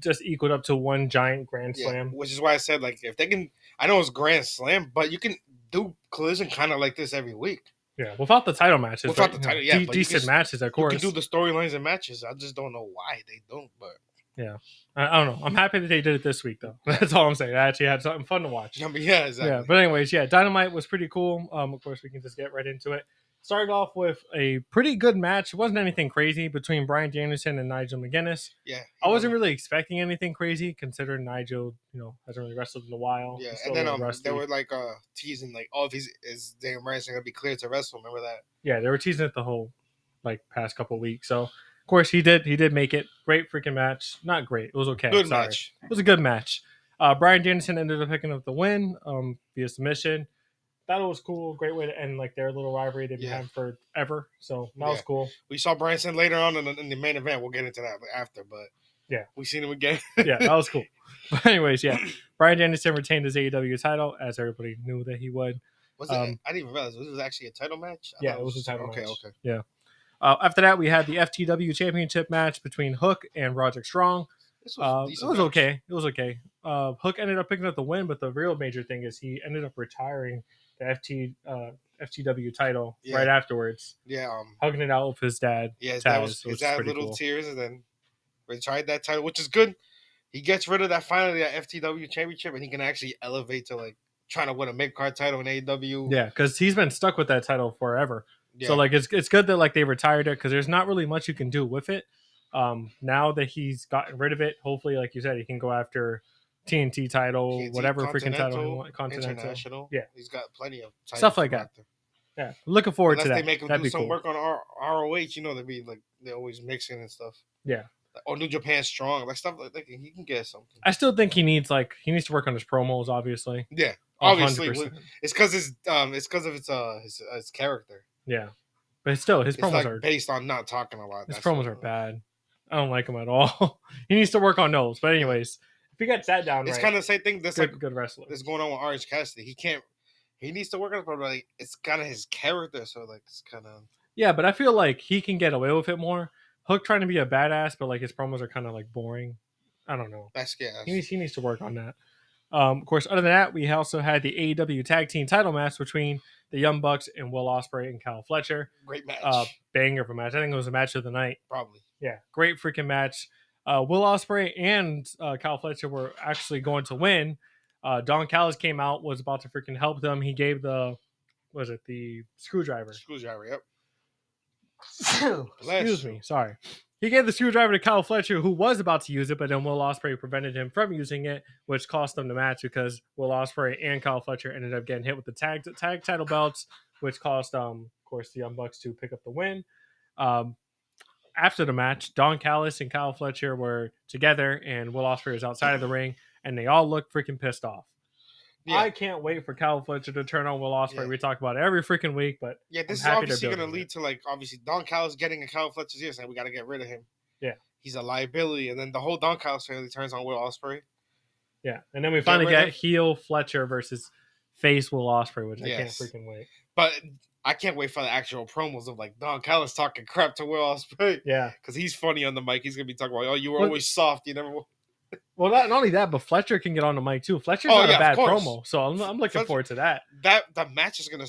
just equaled up to one giant Grand Slam. Which is why I said, like, if they can, I know it's Grand Slam, but you can do Collision kind of like this every week. Yeah, without the title matches. Without the title, yeah. Decent matches, of course. You can do the storylines and matches. I just don't know why they don't, but. Yeah. I don't know. I'm happy that they did it this week, though. That's all I'm saying. I actually had something fun to watch. I mean, yeah, exactly. Yeah, but anyways, Dynamite was pretty cool. Of course, we can just get right into it. Started off with a pretty good match. It wasn't anything crazy between Bryan Danielson and Nigel McGuinness. Yeah. I wasn't really expecting anything crazy, considering Nigel, hasn't really wrestled in a while. Yeah, and then they were like teasing like, oh, if is Daniel Bryan gonna be cleared to wrestle? Remember that? Yeah, they were teasing it the whole past couple weeks. So of course he did make it. Great freaking match. Not great. It was okay. Good match. It was a good match. Bryan Danielson ended up picking up the win via submission. That was cool. Great way to end like their little rivalry they've been having forever. So that was cool. We saw Bryanson later on in the main event. We'll get into that after, but we seen him again. Yeah, that was cool. But anyways, Bryan Danielson retained his AEW title as everybody knew that he would. Was it? I didn't even realize this was actually a title match. It was a title match. Okay. Yeah. After that, we had the FTW Championship match between Hook and Roderick Strong. It was okay. Hook ended up picking up the win, but the real major thing is he ended up retiring the FTW title right afterwards. Yeah. Hugging it out with his dad. Yeah, his dad little cool. Tears, and then retired that title, which is good. He gets rid of that FTW Championship, and he can actually elevate to like trying to win a mid-card title in AEW. Yeah, because he's been stuck with that title forever. Yeah. So like it's good that like they retired it because there's not really much you can do with it. Now that he's gotten rid of it, hopefully, like you said, he can go after TNT title, whatever freaking title he wants, Continental, International. Yeah, he's got plenty of stuff like that. Yeah, looking forward to that. They make him That'd do some cool. work on ROH. They're always mixing and stuff. Yeah, or New Japan Strong, like stuff like that. He can get something. I still think he needs to work on his promos, obviously. Yeah, 100%. obviously, it's because his character. Yeah, but still, his It's promos like are based on not talking a lot. his That's promos what- are bad. I don't like him at all. He needs to work on those. But anyways, if he gets that down It's right, kind of the same thing. That's good, like good wrestler. that's going on with Orange Cassidy. He can't. He needs to work on it, but like it's kind of his character. So like it's kind of Yeah, but I feel like he can get away with it more. Hook trying to be a badass, but like his promos are kind of like boring. I don't know. that's yeah. He needs to work on that. Of course, other than that, we also had the AEW Tag Team Title match between the Young Bucks and Will Ospreay and Kyle Fletcher. Great match. Banger of a match. I think it was a match of the night. Probably. Yeah, great freaking match. Will Ospreay and Kyle Fletcher were actually going to win. Don Callis came out, was about to freaking help them. He gave the screwdriver. Screwdriver. Yep. Excuse me. Sorry. He gave the screwdriver to Kyle Fletcher, who was about to use it, but then Will Ospreay prevented him from using it, which cost them the match because Will Ospreay and Kyle Fletcher ended up getting hit with the tag title belts, which cost, of course, the Young Bucks to pick up the win. After the match, Don Callis and Kyle Fletcher were together, and Will Ospreay was outside of the ring, and they all looked freaking pissed off. Yeah. I can't wait for Kyle Fletcher to turn on Will Ospreay. Yeah. We talk about it every freaking week, but Yeah, this is I'm happy obviously they're going to building lead to like obviously Don Callis getting a Kyle Fletcher's ear saying we got to get rid of him. Yeah. He's a liability, and then the whole Don Callis family turns on Will Ospreay. Yeah, and then we finally rid get of- heel Fletcher versus face Will Ospreay, which I Yes. can't freaking wait. But I can't wait for the actual promos of like Don Callis talking crap to Will Ospreay Yeah. because he's funny on the mic. He's gonna be talking about, oh, you were Well- always soft. You never. Well, not only that, but Fletcher can get on the mic too. Fletcher's Oh, not yeah, a of bad course. promo, so I'm looking Fletcher- forward to that. That the match is gonna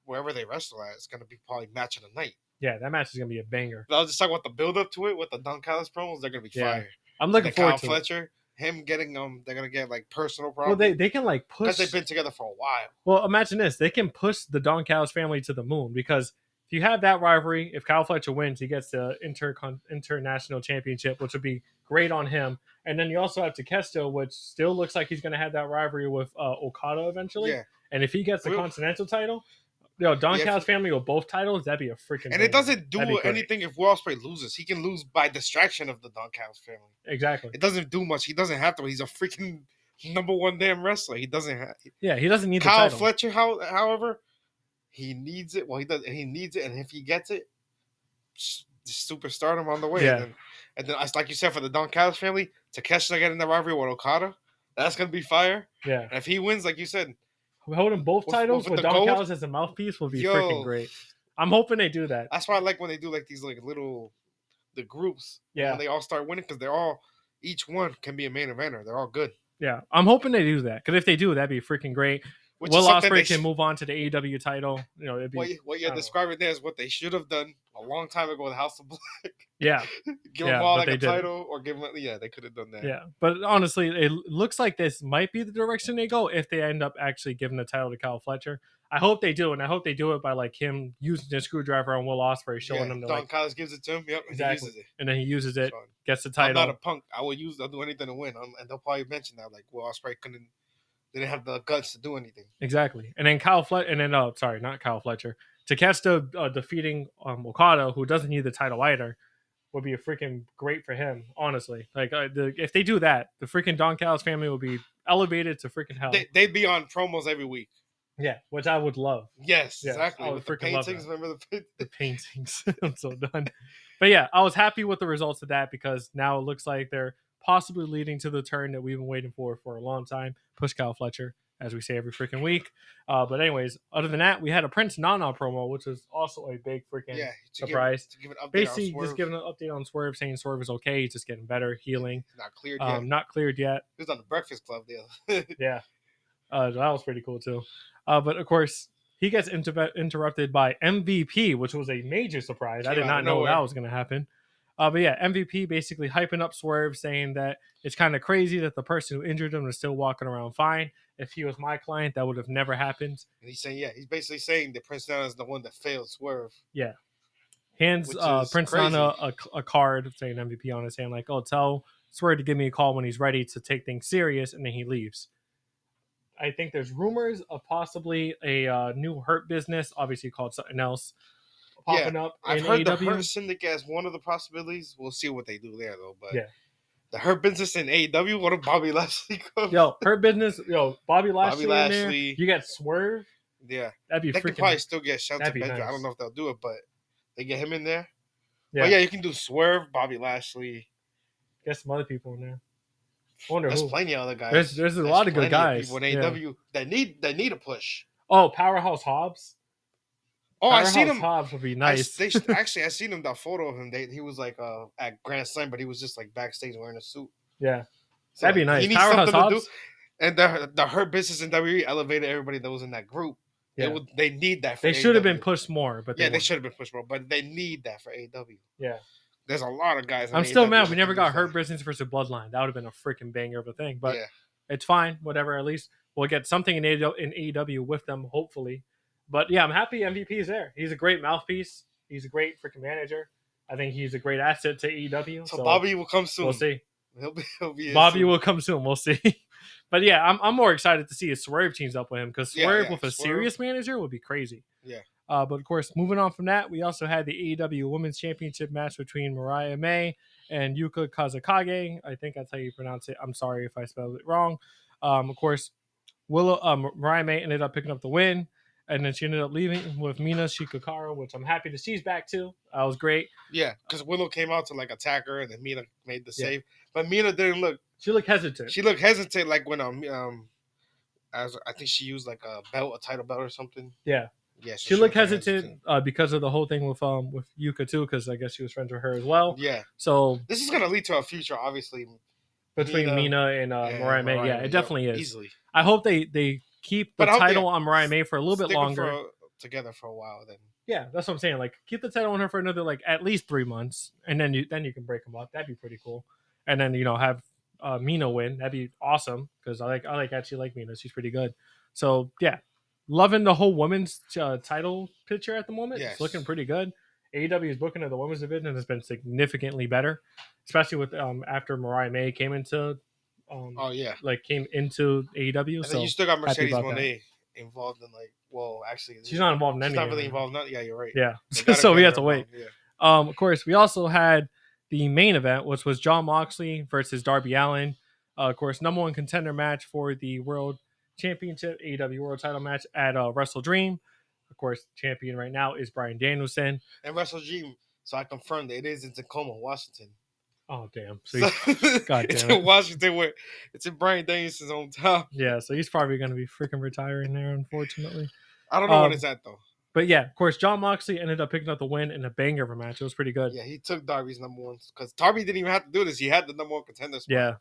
wherever they wrestle at, it's gonna be probably match of the night. Yeah, that match is gonna be a banger. But I'll just talk about the build up to it with the Don Callis promos. They're gonna be Yeah. fire. I'm looking Like forward Kyle to it. Fletcher, him getting they're gonna get like personal Well, problems. they can like because push. they've been together for a while. Well, imagine this: they can push the Don Callis family to the moon because if you have that rivalry, if Kyle Fletcher wins, he gets the international championship, which would be great on him. And then you also have Takeshita, which still looks like he's going to have that rivalry with Okada eventually. Yeah, And if he gets the We'll- Continental title, Don Yeah, Callis family with both titles, that'd be a freaking. and banger. it doesn't do That'd be great. anything if Will Ospreay loses. He can lose by distraction of the Don Callis family. Exactly. It doesn't do much. He doesn't have to. He's a freaking number one damn wrestler. He doesn't have. Yeah, he doesn't need the Kyle title. Fletcher, however, he needs it. Well, he does. He needs it, and if he gets it, superstardom on the way. Yeah. And then, like you said, for the Don Callis family, Takeshita getting the rivalry with Okada, that's gonna be fire. Yeah, And if he wins, like you said, holding both With- titles with with the Don gold? Callis as a mouthpiece would be Yo. freaking great. I'm hoping they do that. that's why I like when they do like these like little the groups. Yeah. When they all start winning because they're all each one can be a main eventer. They're all good. Yeah, I'm hoping they do that because if they do, that'd be freaking great. Which Will is something Ospreay they can move on to the AEW title. It'd be what I you're don't know. describing there is what they should have done a long time ago with House of Black. yeah, Give Yeah, them all but like they a didn't. title or give them they could have done that. yeah. But honestly, it looks like this might be the direction they go if they end up actually giving the title to Kyle Fletcher. I hope they do, and I hope they do it by like him using the screwdriver on Will Ospreay, showing him the Don like, Callis gives it to him. Yep, Exactly. he uses it. and then he uses it, So, gets the I'm not a title. punk. I'll do anything to win. And they'll probably mention that like Will Ospreay didn't have the guts to do anything. Exactly, and then not Kyle Fletcher. Takeshita defeating Okada, who doesn't need the title either, would be a freaking great for him. Honestly, like if they do that, the freaking Don Callis family will be elevated to freaking hell. They'd be on promos every week. Yeah, which I would love. Yes, Yeah, exactly. I would With the freaking love paintings, that. remember The paintings. I'm so done. But yeah, I was happy with the results of that because now it looks like they're possibly leading to the turn that we've been waiting for a long time. Push Kyle Fletcher, as we say every freaking week. But anyways, other than that, we had a Prince Nana promo, which was also a big freaking surprise. To give an update Basically, on Swerve. just giving an update on Swerve, saying Swerve is okay. He's just getting better, healing. He's not cleared yet. Not cleared yet. He was on the Breakfast Club deal. Yeah. That was pretty cool too. But of course, he gets interrupted by MVP, which was a major surprise. I Came did out not of know nowhere. that was going to happen. But yeah, MVP basically hyping up Swerve, saying that it's kind of crazy that the person who injured him is still walking around fine. If he was my client, that would have never happened. And he's saying, he's basically saying that Prince Nana is the one that failed Swerve. Hands Which is Prince crazy. Nana a card saying MVP on his hand, like, oh, tell Swerve to give me a call when he's ready to take things serious, and then he leaves. I think there's rumors of possibly a new Hurt business, obviously called something else, popping up I've in heard the AEW. Hurt Syndicate as one of the possibilities. We'll see what they do there, though. But Yeah. the Hurt Business in AEW, what if Bobby Lashley comes? Yo, Hurt Business. Yo, Bobby Lashley, Bobby in there. Lashley. You got Swerve. Yeah. That'd be They could freaking. probably still get Shelton that'd be Benjamin. I nice. don't know if they'll do it, but they get him in there. Yeah. But yeah, you can do Swerve, Bobby Lashley. Get some other people in there. I wonder There's who. plenty of other guys. There's a lot of good plenty guys. People in AEW that need a push. Oh, Powerhouse Hobbs. Oh, I Powerhouse seen him. Hobbs would be nice. I seen him that photo of him. He was like at Grand Slam, but he was just like backstage wearing a suit. Yeah, So, that'd be nice. He needs Powerhouse something Hobbs. to do. And the Hurt Business in WWE elevated everybody that was in that group. Yeah. They need that. For They should have been AEW. pushed more, but they weren't. should have been pushed more. But they need that for AEW. Yeah. There's a lot of guys. I'm still AEW mad that we can never use got that. Hurt Business versus Bloodline. That would have been a freaking banger of a thing. But yeah. it's fine. Whatever. At least we'll get something in AEW with them, hopefully. But yeah, I'm happy MVP is there. He's a great mouthpiece. He's a great freaking manager. I think he's a great asset to AEW. So Bobby will come soon. We'll see. He'll be Bobby soon. will come soon. We'll see. But yeah, I'm more excited to see if Swerve teams up with him because Swerve with a Swerve. serious manager would be crazy. Yeah. But of course, moving on from that, we also had the AEW Women's Championship match between Mariah May and Yuka Kazakage. I think that's how you pronounce it. I'm sorry if I spelled it wrong. Of course, Mariah May ended up picking up the win, and then she ended up leaving with Mina Shikakara, which I'm happy that she's back too. That was great. Yeah, because Willow came out to like attack her, and then Mina made the save, but Mina didn't look. She looked hesitant. She looked hesitant, like when as I think she used like a title belt or something. Yeah. Yeah, she looked hesitant because of the whole thing with Yuka too, because I guess she was friends with her as well. Yeah. So this is gonna lead to a future, obviously, between Mina and Mariah May. Yeah, it definitely is. Easily. I hope they keep the title on Mariah May for a little bit longer. Together for a while, then. Yeah, that's what I'm saying. Like, keep the title on her for another like at least 3 months, and then you can break them up. That'd be pretty cool. And then have Mina win. That'd be awesome because I actually like Mina. She's pretty good. So yeah. Loving the whole women's title picture at the moment. Yes. It's looking pretty good. AEW's booking of the women's division has been significantly better, especially with after Mariah May came into came into AEW. And so then you still got Mercedes about Moné involved in actually she's not involved in any. She's not really involved. Yeah, you're right. Yeah, so we have to wait. Yeah. Of course, we also had the main event, which was Jon Moxley versus Darby Allin. Of course, number one contender match for the World Championship AEW World Title match at Wrestle Dream. Of course, champion right now is Bryan Danielson. And Wrestle Dream, so I confirmed it is in Tacoma, Washington. Oh damn! God damn it's in Washington, where it's in Bryan Danielson's hometown. Yeah, so he's probably going to be freaking retiring there, unfortunately. I don't know when it's at though. But yeah, of course, Jon Moxley ended up picking up the win in a banger of a match. It was pretty good. Yeah, he took Darby's number one because Darby didn't even have to do this. He had the number one contender spot. Yeah.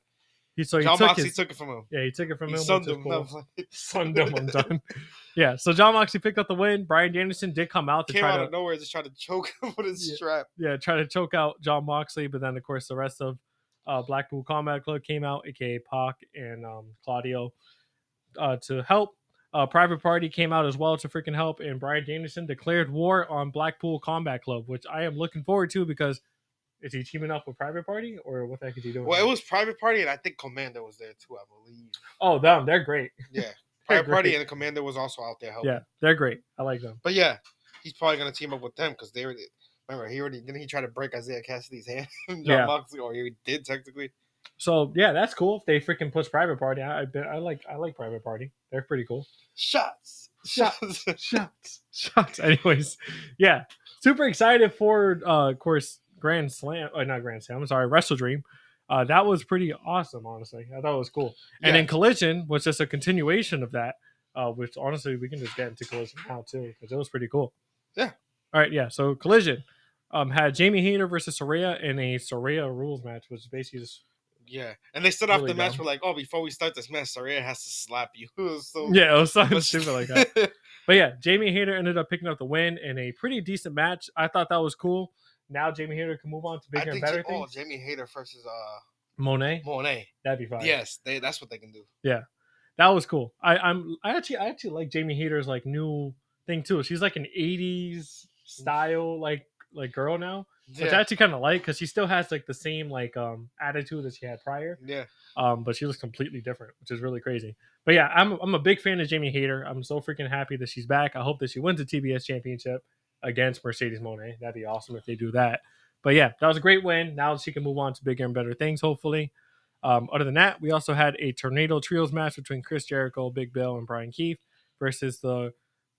Jon Moxley took it from him. Yeah, he took it from him. Sunned him. Cool. Sunned him. I'm done. Yeah, so Jon Moxley picked up the win. Bryan Danielson did come out Came out of nowhere, just tried to choke him with his strap. Yeah, try to choke out Jon Moxley, but then of course the rest of Blackpool Combat Club came out, aka Pac and Claudio, to help. Private Party came out as well to freaking help, and Bryan Danielson declared war on Blackpool Combat Club, which I am looking forward to because. Is he teaming up with Private Party, or what the heck is he doing? Well, it was Private Party, and I think Commander was there too, I believe. Oh, they're great. Yeah, Private Party and the Commander was also out there helping. Yeah, they're great. I like them. But yeah, he's probably gonna team up with them because they already. Remember, didn't he try to break Isaiah Cassidy's hand? Jon Moxley, or he did technically. So yeah, that's cool. If they freaking push Private Party, I like Private Party. They're pretty cool. Shots. Anyways, yeah, super excited for of course. Grand Slam, not Grand Slam. I'm sorry, Wrestle Dream. That was pretty awesome, honestly. I thought it was cool. And then Collision was just a continuation of that, which honestly we can just get into Collision now too because it was pretty cool. Yeah. All right, yeah. So Collision had Jamie Hayter versus Saraya in a Saraya rules match, which is basically just and they stood off the match. We're like, oh, before we start this match, Saraya has to slap you. It was something stupid like that. But yeah, Jamie Hayter ended up picking up the win in a pretty decent match. I thought that was cool. Now Jamie Hayter can move on to bigger and better things. Jamie Hayter versus Monet. That'd be fine. Yes, that's what they can do. Yeah, that was cool. I actually like Jamie Hayter's like new thing too. She's like an '80s style like girl now, which I actually kind of like because she still has like the same like attitude that she had prior. Yeah. But she looks completely different, which is really crazy. But yeah, I'm a big fan of Jamie Hayter. I'm so freaking happy that she's back. I hope that she wins the TBS championship. against Mercedes Moné. That'd be awesome if they do that. But yeah, that was a great win. Now she can move on to bigger and better things, hopefully. Other than that, we also had a Tornado Trios match between Chris Jericho, Big Bill, and Brian Keith versus the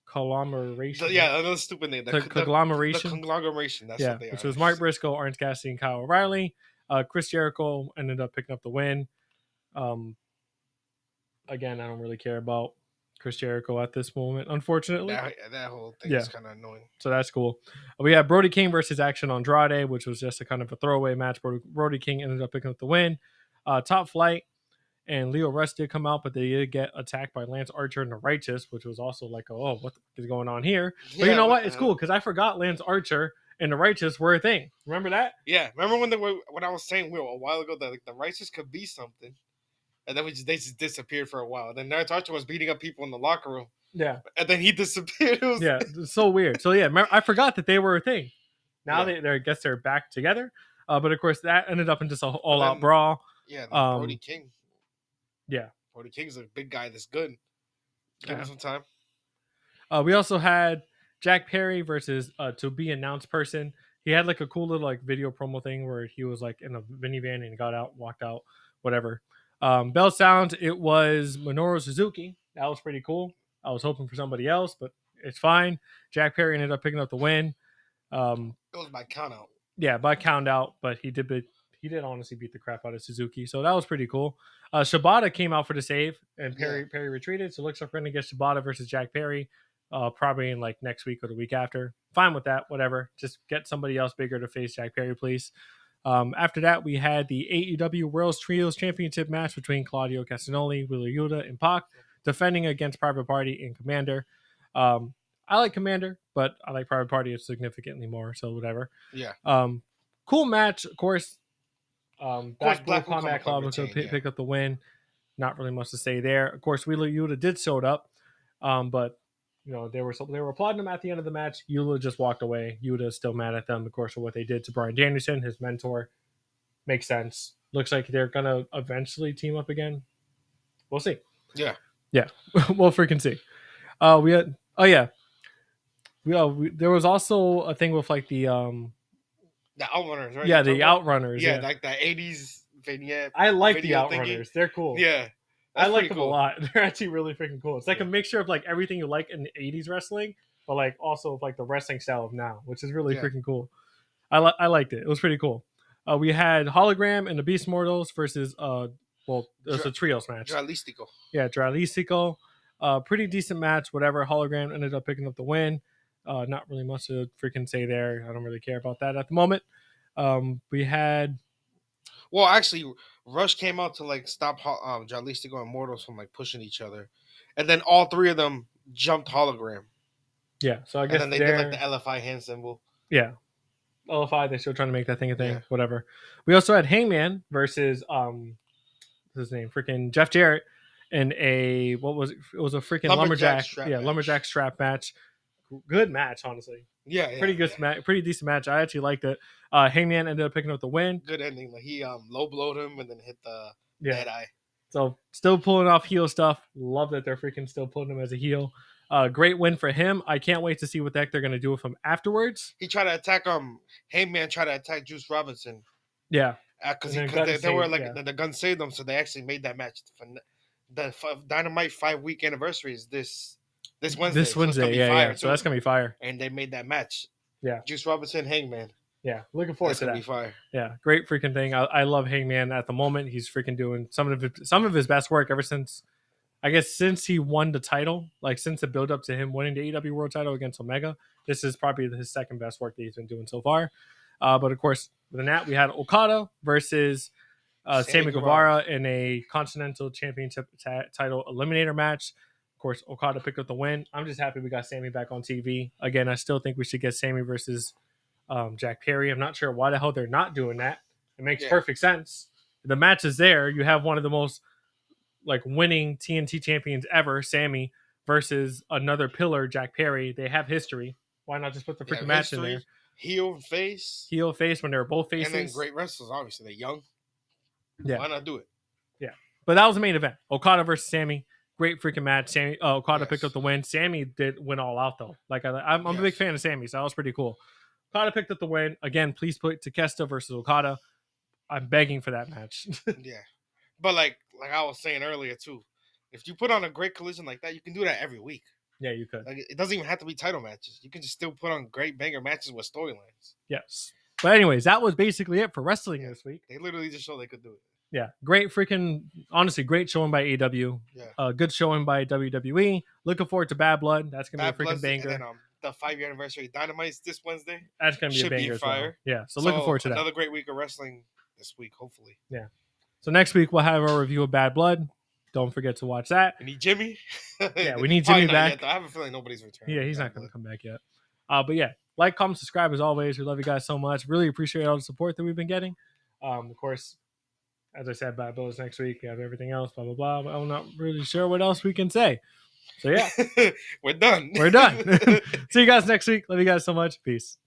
Conglomeration. Another stupid name. The Conglomeration. Conglomeration. That's Yeah, what they are. which was Mark Briscoe, Orange Cassidy, and Kyle O'Reilly. Chris Jericho ended up picking up the win. Again, I don't really care about Chris Jericho at this moment, unfortunately. That whole thing is kind of annoying. So that's cool. We had Brody King versus Action Andrade, which was just a kind of a throwaway match. Brody King ended up picking up the win. Top Flight and Leo Rush did come out, but they did get attacked by Lance Archer and the Righteous, which was also like, oh, what is going on here? But you know what? It's cool because I forgot Lance Archer and the Righteous were a thing. Remember that? Yeah. Remember when I was saying a while ago that like the Righteous could be something, and then they just disappeared for a while. And then Lance Archer was beating up people in the locker room. Yeah. And then he disappeared. It's so weird. So yeah, I forgot that they were a thing. Now I guess they're back together. But of course that ended up in just an all-out brawl. Yeah, Brody King. Yeah. Brody King's a big guy that's good. Give him some time. We also had Jack Perry versus to be announced person. He had like a cool little like video promo thing where he was like in a minivan and got out, walked out, whatever. Bell sound, it was Minoru Suzuki. That was pretty cool. I was hoping for somebody else, but it's fine. Jack Perry ended up picking up the win. It was by count out. Yeah, by count out, but he did honestly beat the crap out of Suzuki, so that was pretty cool. Shibata came out for the save, and Perry retreated, so it looks like we're going to get Shibata versus Jack Perry probably in like next week or the week after. Fine with that, whatever. Just get somebody else bigger to face Jack Perry, please. After that, we had the AEW World Trios Championship match between Claudio Castagnoli, Wheeler Yuta, and Pac, defending against Private Party and Commander. I like Commander, but I like Private Party significantly more, so whatever. Yeah. Cool match, of course. Black Combat Club was going to pick up the win. Not really much to say there. Of course, Wheeler Yuta did showed up, but you know they were applauding him at the end of the match. Yuta just walked away. Yuta is still mad at them, of course, for what they did to Bryan Danielson, his mentor. Makes sense. Looks like they're gonna eventually team up again. We'll see. Yeah. We'll freaking see. There was also a thing with like the Outrunners, right? Yeah, the Outrunners. Yeah, like the 80s vignette. I like the Outrunners. They're cool. Yeah. I like them a lot. They're actually really freaking cool. It's like a mixture of like everything you like in the 80s wrestling, but like also like the wrestling style of now, which is really freaking cool. I liked it. It was pretty cool. We had Hologram and the Beast Mortals versus it was a trios match. Dralistico. Yeah, Dralistico. Pretty decent match, whatever. Hologram ended up picking up the win. Not really much to freaking say there. I don't really care about that at the moment. We had... Well, actually, Rush came out to like stop Dralistico and Mortals from like pushing each other. And then all three of them jumped Hologram. Yeah, so I guess and then they did like the LFI hand symbol. Yeah. LFI, they're still trying to make that thing a thing. Yeah. Whatever. We also had Hangman versus what's his name? Freaking Jeff Jarrett in a what was it? It was a freaking lumberjack strap match. Good match, honestly. Yeah, pretty good match, pretty decent match. I actually liked it. Hangman ended up picking up the win. Good ending. Like he low blowed him and then hit the dead eye. So still pulling off heel stuff. Love that they're freaking still putting him as a heel. Great win for him. I can't wait to see what the heck they're gonna do with him afterwards. He tried to attack Hangman tried to attack Juice Robinson. Yeah, because they were like the gun saved them, so they actually made that match. The Dynamite 5-week anniversary is this Wednesday. This Wednesday, yeah. So that's gonna be fire. And they made that match. Yeah, Juice Robinson, Hangman. Yeah, looking forward to that. That's gonna be fire. Yeah, great freaking thing. I love Hangman at the moment. He's freaking doing some of his best work ever since. I guess since he won the title, like since the build up to him winning the AEW World Title against Omega, this is probably his second best work that he's been doing so far. But of course, within that, we had Okada versus Sammy Guevara in a Continental Championship title eliminator match. Of course, Okada picked up the win. I'm just happy we got Sammy back on TV. Again, I still think we should get Sammy versus Jack Perry. I'm not sure why the hell they're not doing that. It makes perfect sense. The match is there. You have one of the most like winning TNT champions ever, Sammy, versus another pillar, Jack Perry. They have history. Why not just put the freaking match in there? Heel face when they're both faces. And then great wrestlers, obviously. They're young. Yeah. Why not do it? Yeah. But that was the main event. Okada versus Sammy. Great freaking match. Sammy Okada Yes. picked up the win. Sammy did win all out though. Like I'm a big Yes. fan of Sammy, so that was pretty cool. Okada picked up the win. Again, please put Takeshita versus Okada. I'm begging for that match. Yeah, but like I was saying earlier too, if you put on a great collision like that, you can do that every week. Yeah, you could. Like it doesn't even have to be title matches. You can just still put on great banger matches with storylines. Yes. But anyways, that was basically it for wrestling this week. They literally just showed they could do it. Yeah, great freaking, honestly, great showing by AEW. Yeah. Good showing by WWE. Looking forward to Bad Blood. That's gonna Bad be a freaking Bloods, banger. And then the 5-year anniversary of Dynamite's this Wednesday. That's gonna be Should a banger be as well. fire. Yeah, so looking forward to that. Another great week of wrestling this week, hopefully. Yeah. So next week we'll have our review of Bad Blood. Don't forget to watch that. We need Jimmy. Yeah, we need Probably Jimmy not back. yet, though. I have a feeling nobody's returning. Yeah, he's not going to come back yet. But yeah, like, comment, subscribe as always. We love you guys so much. Really appreciate all the support that we've been getting. Of course, as I said, Bad Blood is next week. We have everything else, blah, blah, blah. But I'm not really sure what else we can say. So yeah, We're done. we're done. See you guys next week. Love you guys so much. Peace.